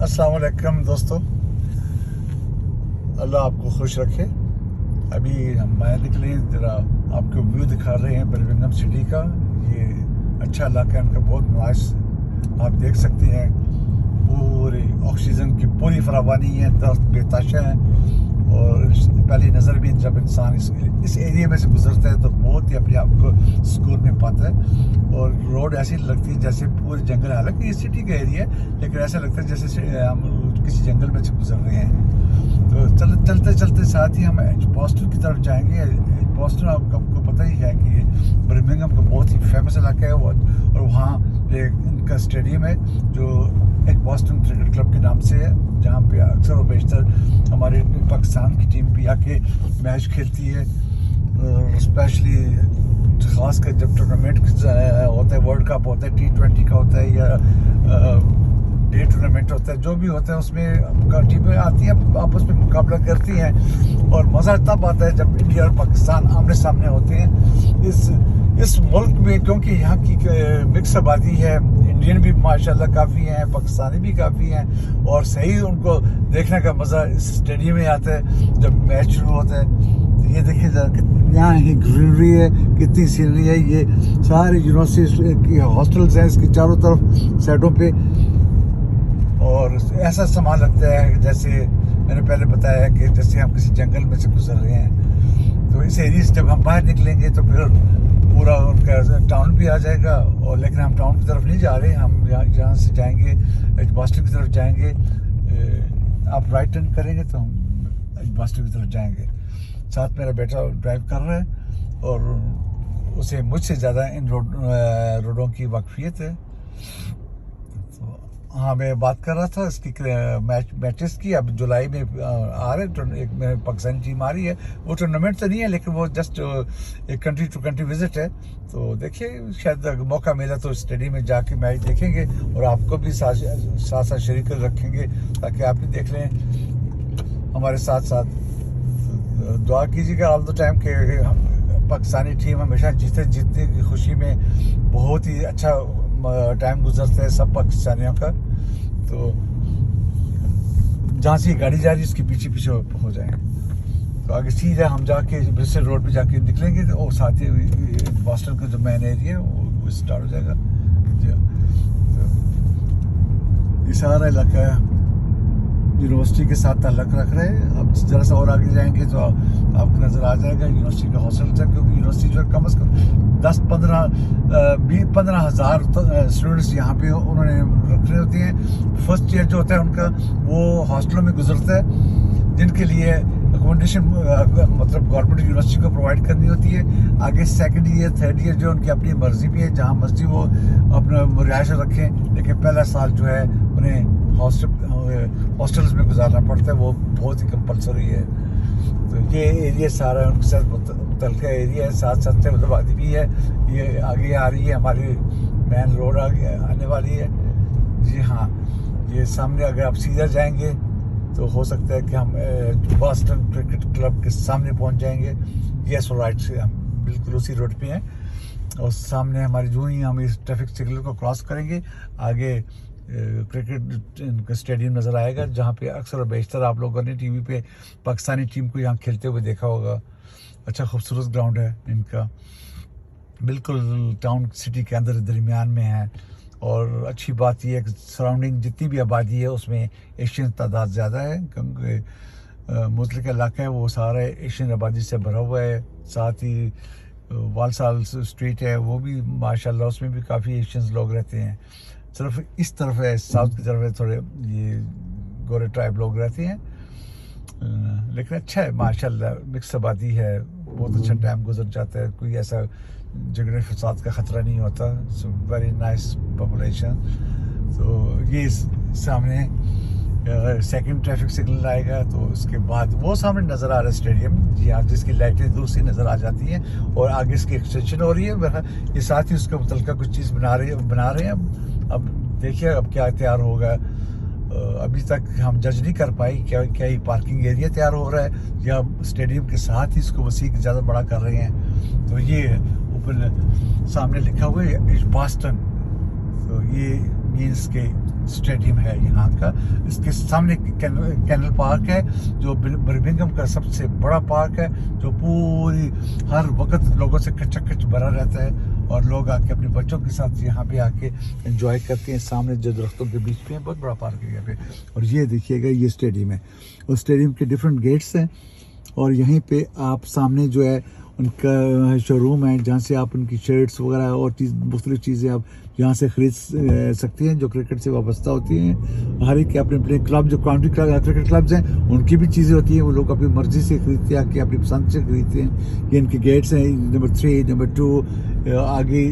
अस्सलाम वालेकुम दोस्तों, अल्लाह आपको खुश रखे। अभी हम बाहर निकले, ज़रा आपको व्यू दिखा रहे हैं बर्मिंघम सिटी का। ये अच्छा इलाका है, इनका बहुत नाइस, आप देख सकते हैं। पूरी ऑक्सीजन की पूरी फरावानी है, दर्ख्त बेताशा है। और पहली नज़र भी जब इंसान इस एरिया में से गुजरता है तो बहुत ही अपने आप को सुकून में पाता है। और रोड ऐसी लगती है जैसे पूरे जंगल, हालांकि ये सिटी का एरिया है लेकिन ऐसा लगता है जैसे हम किसी जंगल में से गुजर रहे हैं। तो चलते चलते साथ ही हम एजबॉस्टन की तरफ जाएंगे। एजबॉस्टन आपको पता ही है कि बर्मिंघम का बहुत ही फेमस इलाका है और वहाँ एक इनका स्टेडियम है जो एजबॉस्टन क्रिकेट क्लब के नाम से है, जहाँ पे अक्सर और बेशतर हमारे पाकिस्तान की टीम भी आके मैच खेलती है। स्पेशली ख़ास कर जब टूर्नामेंट होता है, वर्ल्ड कप होता है, T20 का होता है या डे टूर्नामेंट होता है, जो भी होता है उसमें टीमें आती हैं, आपस में मुकाबला करती हैं। और मज़ा तब आता है जब इंडिया और पाकिस्तान आमने सामने होते हैं इस मुल्क में, क्योंकि यहाँ की मिक्स आबादी है। इंडियन भी माशाल्लाह काफ़ी हैं, पाकिस्तानी भी काफ़ी हैं और सही उनको देखने का मज़ा इस स्टेडियम में आता है जब मैच शुरू होता है। तो ये देखिए यहाँ की ग्रीनरी है, कितनी सीनरी है। ये सारे यूनिवर्सिटी की हॉस्टल्स हैं इसकी चारों तरफ साइडों पे। और ऐसा सामान लगता है जैसे मैंने पहले बताया कि जैसे हम किसी जंगल में से गुजर रहे हैं। तो इस एरिया से जब हम बाहर निकलेंगे तो फिर पूरा उनका टाउन भी आ जाएगा। और लेकिन हम टाउन की तरफ नहीं जा रहे, हम यहाँ से जाएंगे एजबॉस्टन की तरफ जाएंगे। आप राइट टर्न करेंगे तो हम एजबॉस्टन की तरफ जाएंगे। साथ मेरा बेटा ड्राइव कर रहा है और उसे मुझसे ज़्यादा इन रोडों की वाकफियत है। हाँ, मैं बात कर रहा था इसकी मैचेस की। अब जुलाई में आ रहे एक पाकिस्तानी टीम आ रही है। वो टूर्नामेंट तो नहीं है लेकिन वो जस्ट एक कंट्री टू कंट्री विजिट है। तो देखिए शायद मौका मिला तो स्टेडियम में जाके मैच देखेंगे और आपको भी साथ साथ शरीक रखेंगे ताकि आप भी देख लें हमारे साथ साथ। दुआ कीजिएगा ऑल द टाइम कि पाकिस्तानी टीम हमेशा जीतने की खुशी में बहुत ही अच्छा टाइम गुजरता है सब पाकिस्तानियों का। तो जहाँ से गाड़ी जा रही है उसके पीछे पीछे हो जाए। तो आगे सीधा हम जाके ब्रिस्टल रोड पे जाके निकलेंगे और साथ ही बॉस्टन का जो मेन एरिया है वो स्टार्ट हो जाएगा। तो ये सारा इलाका यूनिवर्सिटी के साथ ताल्लुक़ रख रहे हैं। अब ज़रा सा और आगे जाएंगे तो आपको नज़र आ जाएगा यूनिवर्सिटी का हॉस्टल है, क्योंकि यूनिवर्सिटी जो कम से कम 10-15 हज़ार स्टूडेंट्स यहाँ पे उन्होंने रखने होती हैं। फर्स्ट ईयर जो होता है उनका वो हॉस्टलों में गुजरता है, जिनके लिए अकोमोडेशन मतलब गवर्नमेंट यूनिवर्सिटी को प्रोवाइड करनी होती है। आगे सेकंड ईयर थर्ड ईयर जो उनकी अपनी मर्जी भी है, जहाँ मर्जी वो अपना रिहाइश रखें, लेकिन पहला साल जो है उन्हें हॉस्टल्स में गुजारना पड़ता है, वो बहुत ही कंपलसरी है। तो ये एरिया सारा उनके साथ मुतल्लिका एरिया है, साथ साथ आबादी भी है। ये आगे आ रही है, हमारी मेन रोड आगे आने वाली है। जी हाँ, ये सामने अगर आप सीधा जाएंगे तो हो सकता है कि हम बॉस्टन क्रिकेट क्लब के सामने पहुंच जाएंगे। यस राइट से हम बिल्कुल उसी रोड पे हैं और सामने हमारी जो ही हम इस ट्रैफिक सिग्नल को क्रॉस करेंगे आगे क्रिकेट स्टेडियम नज़र आएगा, जहाँ पे अक्सर और बेशतर आप लोगों ने टीवी पे पाकिस्तानी टीम को यहाँ खेलते हुए देखा होगा। अच्छा खूबसूरत ग्राउंड है इनका, बिल्कुल टाउन सिटी के अंदर दरमियान में है। और अच्छी बात यह है कि सराउंडिंग जितनी भी आबादी है उसमें एशियन तादाद ज़्यादा है, क्योंकि मुल्क का इलाका है वो सारा एशियन आबादी से भरा हुआ है। साथ ही वालसाल स्ट्रीट है वो भी माशाल्लाह, उसमें भी काफ़ी एशियंस लोग रहते हैं। सिर्फ इस तरफ है, साउथ की तरफ है, थोड़े ये गोरे ट्राइब लोग रहते हैं, लेकिन अच्छा है माशाल्लाह, मिक्स आबादी है, बहुत अच्छा टाइम गुजर जाता है, कोई ऐसा झगड़े फसाद का ख़तरा नहीं होता। So very nice population. तो ये सामने सेकंड ट्रैफिक सिग्नल आएगा तो उसके बाद वो सामने नज़र आ रहा है स्टेडियम, जी हाँ, जिसकी लाइटें दूर से नज़र आ जाती हैं और आगे इसकी एक्सटेंशन हो रही है। ये साथ ही उसके मुतल्लिका कुछ चीज़ बना रहे हैं। अब देखिए अब क्या तैयार होगा। अभी तक हम जज नहीं कर पाए क्या ही पार्किंग एरिया तैयार हो रहा है या स्टेडियम के साथ ही इसको वसीक ज़्यादा बड़ा कर रहे हैं। तो ये ऊपर सामने लिखा हुआ है एजबॉस्टन, तो ये मीन्स के स्टेडियम है यहाँ का। इसके सामने कैनल पार्क है जो बर्मिंघम का सबसे बड़ा पार्क है, जो पूरी हर वक्त लोगों से खच भरा रहता है और लोग आके अपने बच्चों के साथ यहाँ पे आके एंजॉय करते हैं। सामने जो दरख्तों के बीच में बहुत बड़ा पार्क है यहाँ पे। और ये देखिएगा ये स्टेडियम है, और स्टेडियम के डिफरेंट गेट्स हैं, और यहीं पे आप सामने जो है उनका शोरूम है जहाँ से आप उनकी शर्ट्स वगैरह और मुख्तलिफ चीज़ें आप यहाँ से ख़रीद सकती हैं जो क्रिकेट से वाबस्ता होती हैं। हर एक के अपने अपने क्लब, जो काउंटी क्रिकेट क्लब्स हैं उनकी भी चीज़ें होती हैं, वो लोग अपनी मर्ज़ी से खरीदते हैं, आके अपनी पसंद से खरीदते हैं। ये इनके गेट्स हैं, नंबर 3, नंबर 2, आगे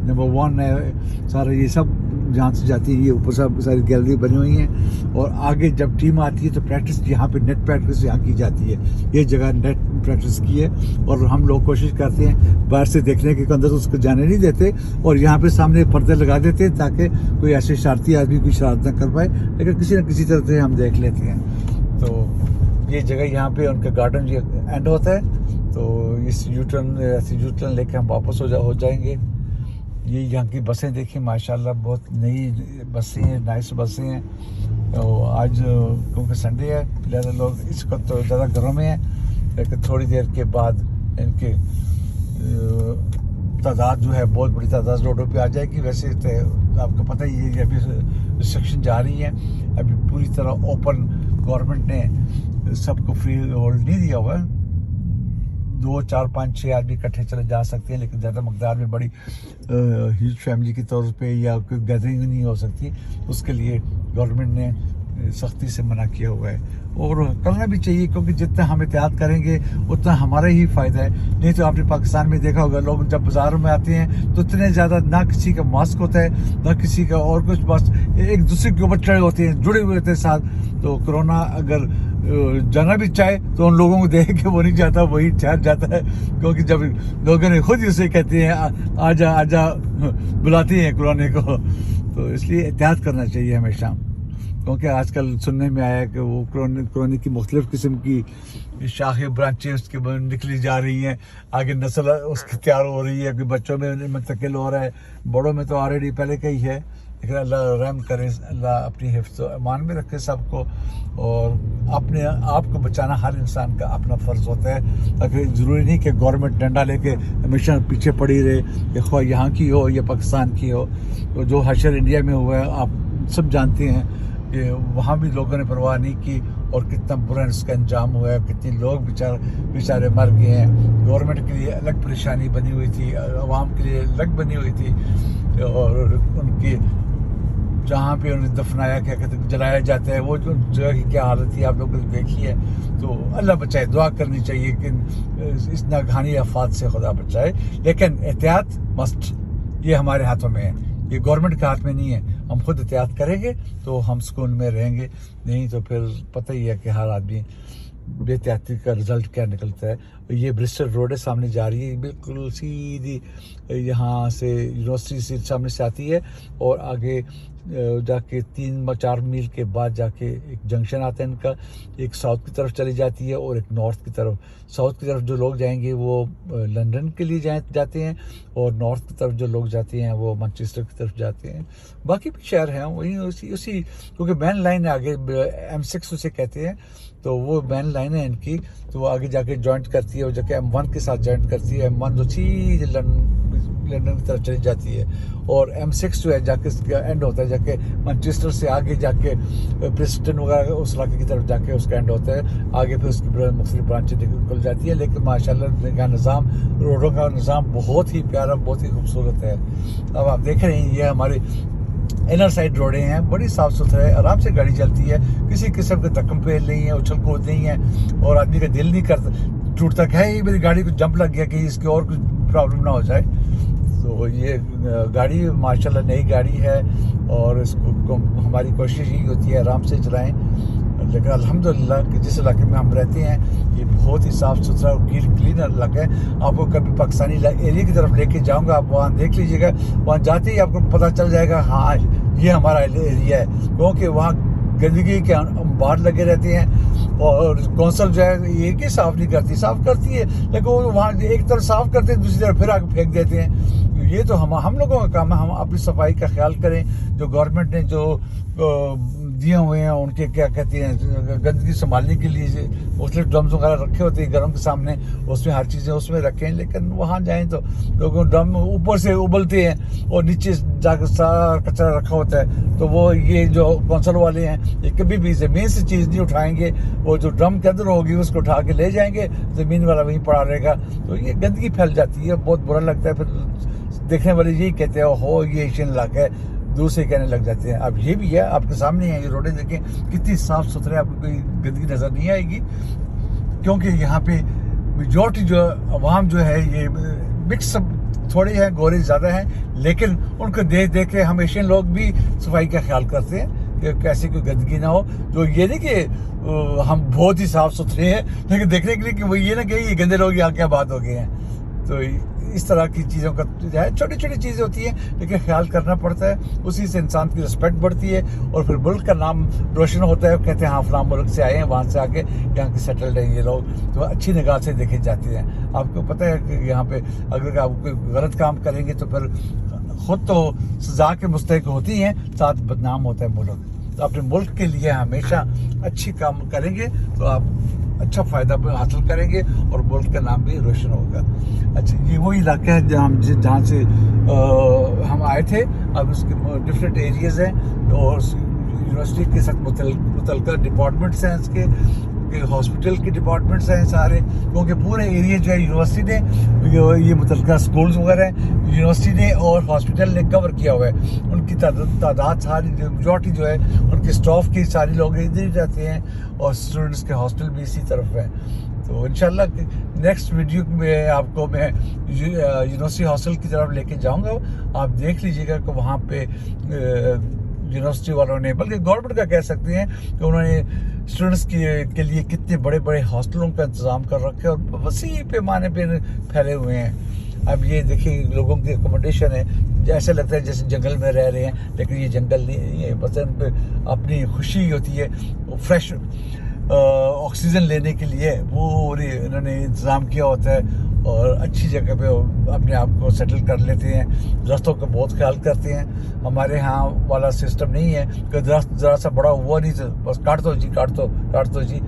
नंबर 1 है, सारा ये सब जहाँ से जाती है। ये ऊपर सब सारी गैलरी बनी हुई हैं, और आगे जब टीम आती है तो प्रैक्टिस यहाँ पे नेट प्रैक्टिस यहाँ की जाती है। ये जगह नेट प्रैक्टिस की है, और हम लोग कोशिश करते हैं बाहर से देखने के अंदर उसको जाने नहीं देते, और यहाँ पे सामने पर्दे लगा देते हैं ताकि कोई ऐसे शरारती आदमी कोई शरारत न कर पाए, लेकिन किसी न किसी तरह से हम देख लेते हैं। तो ये जगह यहाँ पे उनका गार्डन ये एंड होता है, तो इस यूटर्न लेके हम वापस हो जाएंगे। ये यहाँ की बसें देखिए माशाल्लाह, बहुत नई बसें हैं, नाइस बसें हैं। तो आज क्योंकि संडे है, ज़्यादा लोग इस वक्त तो ज़्यादा घरों में हैं, लेकिन थोड़ी देर के बाद इनके तादाद जो है बहुत बड़ी तादाद रोडों पे आ जाएगी। वैसे तो आपको पता ही है कि अभी रिस्ट्रिक्शन जा रही है, अभी पूरी तरह ओपन गवर्नमेंट ने सबको फ्री होल्ड नहीं दिया हुआ है। 2, 4, 5, 6 आदमी इकट्ठे चले जा सकते हैं, लेकिन ज़्यादा मकदार में बड़ी ह्यूज फैमिली के तौर पे या कोई गैदरिंग नहीं हो सकती, उसके लिए गवर्नमेंट ने सख्ती से मना किया हुआ है, और करना भी चाहिए, क्योंकि जितना हम एहतियात करेंगे उतना हमारा ही फ़ायदा है। नहीं तो आपने पाकिस्तान में देखा होगा, लोग जब बाज़ारों में आते हैं तो इतने ज़्यादा ना किसी का मास्क होता है ना किसी का और कुछ, बस एक दूसरे के ऊपर चढ़े होते हैं, जुड़े हुए होते हैं साथ। तो कोरोना अगर जाना भी चाहे तो उन लोगों को देख के वो नहीं जाता, वही ठहर जाता है, क्योंकि जब लोगों ने खुद उसे कहते हैं आजा आजा बुलाते हैं कोरोना को। तो इसलिए एहतियात करना चाहिए हमेशा, क्योंकि आजकल सुनने में आया कि वो कोरोना की मुख्तलिफ किस्म की शाखें ब्रांचें उसके निकली जा रही हैं, आगे नस्ल उसकी तैयार हो रही है, कि बच्चों में मुंतकिल हो रहा है, बड़ों में तो ऑलरेडी पहले का ही है। लेकिन अल्लाह रहम करे, अल्लाह अपनी हिफ्ज़ अमान में रखे सबको, और अपने आप को बचाना हर इंसान का अपना फ़र्ज़ होता है। ताकि ज़रूरी नहीं कि गवर्नमेंट डंडा लेके हमेशा पीछे पड़ी रहे, कि ख्वाह यहाँ की हो या पाकिस्तान की हो। तो जो हशर इंडिया में हुआ है आप सब जानते हैं कि वहाँ भी लोगों ने परवाह नहीं की, और कितना बुरा इसका अंजाम हुआ है, कितने लोग बेचारे मर गए हैं। गवर्नमेंट के लिए अलग परेशानी बनी हुई थी, आवाम के लिए अलग बनी हुई थी, और उनकी जहाँ पे उन्हें दफनाया क्या कहते हैं जलाया जाता है, वो जो जगह की क्या हालत थी आप लोगों ने देखी है। तो अल्लाह बचाए, दुआ करनी चाहिए कि इस नागहानी आफात से खुदा बचाए, लेकिन एहतियात मस्ट, ये हमारे हाथों में है, ये गवर्नमेंट के हाथ में नहीं है। हम खुद एहतियात करेंगे तो हम सुकून में रहेंगे, नहीं तो फिर पता ही है कि हर आदमी बेहतियाती का रिज़ल्ट क्या निकलता है। ये ब्रिस्टल रोड है, सामने जा रही है, बिल्कुल सीधी यहाँ से यूनिवर्सिटी से सामने से आती है, और आगे जाके 3-4 मील के बाद जाके एक जंक्शन आता है इनका, एक साउथ की तरफ चली जाती है और एक नॉर्थ की तरफ। साउथ की तरफ जो लोग जाएंगे वो लंदन के लिए जाते हैं, और नॉर्थ की तरफ जो लोग जाते हैं वो मैनचेस्टर की तरफ जाते हैं। बाकी भी शहर हैं वहीं उसी क्योंकि मैन लाइन है आगे, M6 उसे कहते हैं, तो वो मैन लाइन है इनकी, तो वो आगे जाके जॉइंट करती है, और जाके M1 के साथ जॉइंट करती है। M1 जो सीधे लंदन की तरफ चली जाती है, और M6 जो है जाके इसका एंड होता है, जाके मैनचेस्टर से आगे जाके प्रिस्टन वगैरह उस इलाके की तरफ जाके उसका एंड होता है। आगे फिर उसकी मुख्तलिफ ब्रांचें निकल जाती है। लेकिन माशाल्लाह का निज़ाम, रोडों का निज़ाम बहुत ही प्यारा, बहुत ही खूबसूरत है। अब आप देख रहे हैं ये हमारी इनर साइड रोडें हैं, बड़ी साफ़ सुथरा है, आराम से गाड़ी चलती है, किसी किस्म के धक्कम पेल नहीं है, उछल कूद नहीं है, और आदमी का दिल नहीं करता टूटता है ही मेरी गाड़ी को जंप लग गया कि इसकी और कुछ प्रॉब्लम ना हो जाए। तो ये गाड़ी माशाल्लाह नई गाड़ी है, और इसको हमारी कोशिश यही होती है आराम से चलाएं। लेकिन अल्हम्दुलिल्लाह कि जिस इलाके में हम रहते हैं ये बहुत ही साफ़ सुथरा और क्लीन इलाका है। आपको कभी पाकिस्तानी एरिया की तरफ लेके जाऊंगा, आप वहाँ देख लीजिएगा, वहाँ जाते ही आपको पता चल जाएगा हाँ ये हमारा एरिया है, क्योंकि वहाँ गंदगी के अंबार लगे रहते हैं, और कौंसल जो है ये कि साफ़ नहीं करती, साफ़ करती है, लेकिन वो वहाँ एक तरफ साफ़ करते हैं, दूसरी तरफ फिर आके फेंक देते हैं। یہ تو ہم لوگوں کا کام ہے، ہم اپنی صفائی کا خیال کریں. جو گورنمنٹ نے جو دیے ہوئے ہیں ان کے کیا کہتے ہیں گندگی سنبھالنے کے لیے مختلف ڈرمز وغیرہ رکھے ہوتے ہیں گھروں کے سامنے، اس میں ہر چیزیں اس میں رکھیں. لیکن وہاں جائیں تو لوگوں ڈرم اوپر سے ابلتے ہیں اور نیچے جا کے سارا کچرا رکھا ہوتا ہے. تو وہ یہ جو کونسل والے ہیں یہ کبھی بھی زمین سے چیز نہیں اٹھائیں گے، وہ جو ڈرم کے اندر ہوگی اس کو اٹھا کے لے جائیں گے، زمین والا وہیں پڑا رہے گا. تو یہ گندگی پھیل جاتی ہے، بہت برا لگتا ہے. پھر دیکھنے والے یہی کہتے ہیں ہو یہ ایشین علاقہ ہے، دور سے کہنے لگ جاتے ہیں. اب یہ بھی ہے آپ کے سامنے ہیں یہ روڈیں دیکھیں کتنی صاف ستھرے، آپ کو کوئی گندگی نظر نہیں آئے گی. کیونکہ یہاں پہ میجورٹی جو عوام جو ہے یہ مکس تھوڑے ہیں، گورے زیادہ ہیں، لیکن ان کو دیکھ دیکھ کے ہم ایشین لوگ بھی صفائی کا خیال کرتے ہیں کہ کیسی کوئی گندگی نہ ہو. جو یہ نہیں کہ ہم بہت ہی صاف ستھرے ہیں، لیکن دیکھنے کے لیے کہ وہ یہ نہ کہ یہ گندے لوگ یہاں کیا بات ہو گئے ہیں. تو اس طرح کی چیزوں کا جو ہے چھوٹی چھوٹی چیزیں ہوتی ہیں لیکن خیال کرنا پڑتا ہے، اسی سے انسان کی رسپیکٹ بڑھتی ہے اور پھر ملک کا نام روشن ہوتا ہے. کہتے ہیں ہاں فلاں ملک سے آئے ہیں، وہاں سے آ کے یہاں کے سیٹلڈ ہیں یہ لوگ، تو اچھی نگاہ سے دیکھے جاتے ہیں. آپ کو پتہ ہے کہ یہاں پہ اگر آپ کوئی غلط کام کریں گے تو پھر خود تو سزا کے مستحق ہوتی ہیں، ساتھ بدنام ہوتا ہے ملک. تو اپنے ملک کے لیے ہمیشہ اچھی کام کریں گے تو آپ اچھا فائدہ حاصل کریں گے اور ملک کا نام بھی روشن ہوگا. اچھا یہ وہی علاقہ ہے جہاں سے ہم آئے تھے. اب اس کے ڈفرینٹ ایریاز ہیں اور یونیورسٹی کے ساتھ متعلقہ ڈپارٹمنٹس ہیں، اس کے ہاسپٹل کے ڈپارٹمنٹس ہیں سارے، کیونکہ پورے ایریا جو ہے یونیورسٹی نے یہ متعلقہ اسکولز وغیرہ ہیں یونیورسٹی نے اور ہاسپٹل نے کور کیا ہوا ہے. ان کی تعداد ساری میجورٹی جو ہے ان کے اسٹاف کی ساری لوگ ادھر ہی رہتے ہیں اور اسٹوڈنٹس کے ہاسٹل بھی اسی طرف ہے. تو انشاءاللہ نیکسٹ ویڈیو میں آپ کو میں یونیورسٹی ہاسٹل کی طرف لے کے جاؤں گا. آپ دیکھ لیجیے گا کہ وہاں پہ یونیورسٹی والوں نے، بلکہ گورنمنٹ کا کہہ سکتے ہیں کہ انہوں نے اسٹوڈنٹس کے لیے کتنے بڑے بڑے ہاسٹلوں کا انتظام کر رکھے اور وسیع پیمانے پہ پھیلے ہوئے ہیں. اب یہ دیکھیں لوگوں کی اکوموڈیشن ہے، ایسا لگتا ہے جیسے جنگل میں رہ رہے ہیں، لیکن یہ جنگل نہیں ہے. بس ان پہ اپنی خوشی ہوتی ہے، فریش آکسیجن لینے کے لیے وہ انہوں نے انتظام کیا ہوتا ہے اور اچھی جگہ پہ اپنے آپ کو سیٹل کر لیتے ہیں. درختوں کا بہت خیال کرتے ہیں. ہمارے ہاں والا سسٹم نہیں ہے کہ درخت ذرا سا بڑا ہوا نہیں تو بس کاٹ دو جی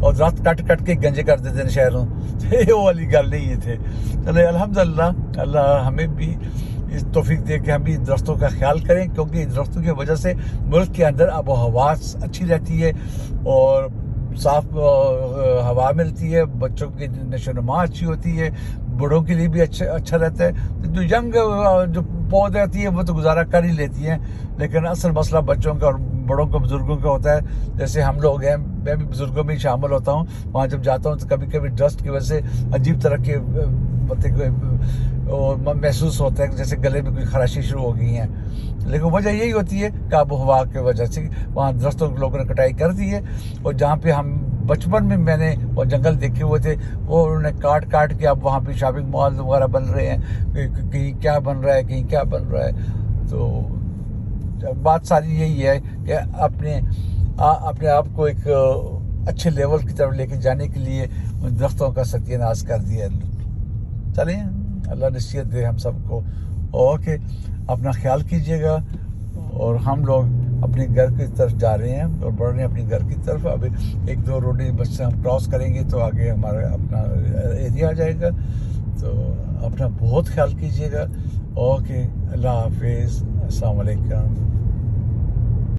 اور درخت کٹ کے گنجے کر دیتے ہیں شہروں. وہ والی گل نہیں یہ تھے. چلے الحمدللہ اللہ ہمیں بھی اس توفیق دے کہ ہم بھی درختوں کا خیال کریں، کیونکہ درختوں کی وجہ سے ملک کے اندر آب و ہوا اچھی رہتی ہے اور صاف ہوا ملتی ہے، بچوں کی نشو و نما اچھی ہوتی ہے، بڑوں کے لیے بھی اچھا رہتا ہے. جو ینگ جو پودے آتی ہے وہ تو گزارا کر ہی لیتی ہیں، لیکن اصل مسئلہ بچوں کا اور بڑوں کا بزرگوں کا ہوتا ہے. جیسے ہم لوگ ہیں، میں بھی بزرگوں میں شامل ہوتا ہوں، وہاں جب جاتا ہوں تو کبھی کبھی ڈسٹ کی وجہ سے عجیب طرح کے محسوس ہوتا ہے کہ جیسے گلے میں کوئی خراشی شروع ہو گئی ہیں. لیکن وجہ یہی ہوتی ہے کہ آب و ہوا کی وجہ سے وہاں درختوں کے لوگوں نے کٹائی کر دی ہے. اور جہاں پہ ہم بچپن میں میں نے وہ جنگل دیکھے ہوئے تھے وہ انہوں نے کاٹ کے اب وہاں پہ شاپنگ مال وغیرہ بن رہے ہیں، کہیں کیا بن رہا ہے کہیں کیا بن رہا ہے. تو بات ساری یہی ہے کہ اپنے آپ کو ایک اچھے لیول کی طرف لے کے جانے کے لیے درختوں کا ستیہ ناش کر دیا. چلیں اللہ نصیحت دے ہم سب کو. اوکے اپنا خیال کیجیے گا. اور ہم لوگ اپنے گھر کی طرف جا رہے ہیں اور بڑھ رہے ہیں اپنے گھر کی طرف. ابھی ایک دو روڈیں بس سے ہم کراس کریں گے تو آگے ہمارا اپنا ایریا آ جائے گا. تو اپنا بہت خیال کیجیے گا. اوکے اللہ حافظ، السلام علیکم.